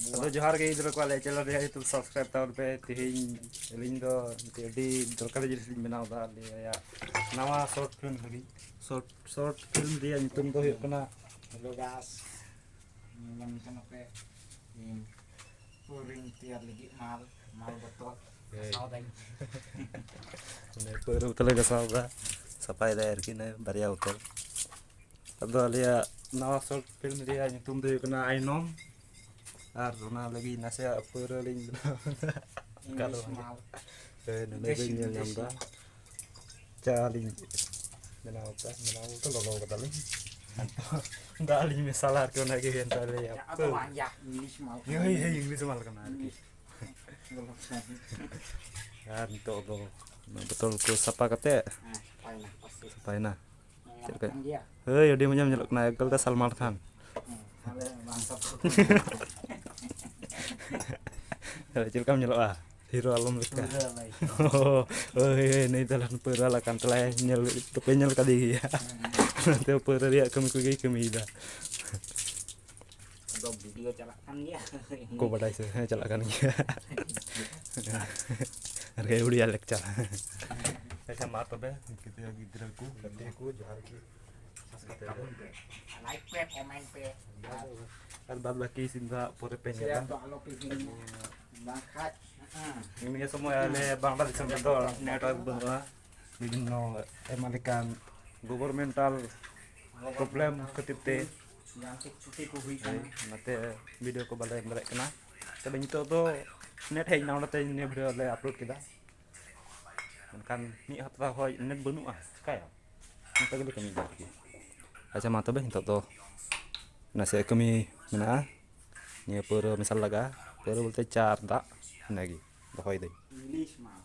Aduh johar ke hidro ko ale channel re itu subscribe tahu pe tihin link do di dorkar jenis link benaw da ya nawa short film lagi short film dia nyutum do huyuk kena Halo guys, yang kan apa? Puring tiar lagi mal betul. Sao dai. ne pero talaga sauda sapai da erki ne bariya hotel ado alia nawa short film dia nyutum do huyuk kena ainom ar na lagi nase pero link kalau English mal. nune ko nyel nyamda chaling benaw to lo ka daling daling misalar ko na gihen tale ya Atau banyak English mal. Iya, Inggris mal kan. English. Kan to betul ko sapa kate Paina pasti. paina. Kan dia. Heuy dia menyam nyeluk na egal ta Salman Khan. Ada mantap. Cil kam nyeluk ah. Hero alam leka. Udah baik. Oh, ini dalam perala kan telah nyel kepenyel kali ya. Nanti perala dia kami kami ida. Ada video calakan dia. Ko badai se calakan ya. Harga udah lecture. Saya mata be gitu ya gidraku katanya ku jahar ki. Like pe, komen pe. Kan bab lagi sinda pore Saya penya tuh kalau pilih bangkat. ini semua ale bangla disam do network bangla বিভিন্ন emalikan governmental problem ketipte Ganti cuti ku hui kan. nate video ko balai balai kena tapi itu tuh net hei naw nate ini video le upload kita kan ni hatra hoy net benu ah kaya kita gede kami lagi aja mata be itu tuh nasi kami mana ni pura misal laga pura bolte char tak lagi bahoy deh English mal.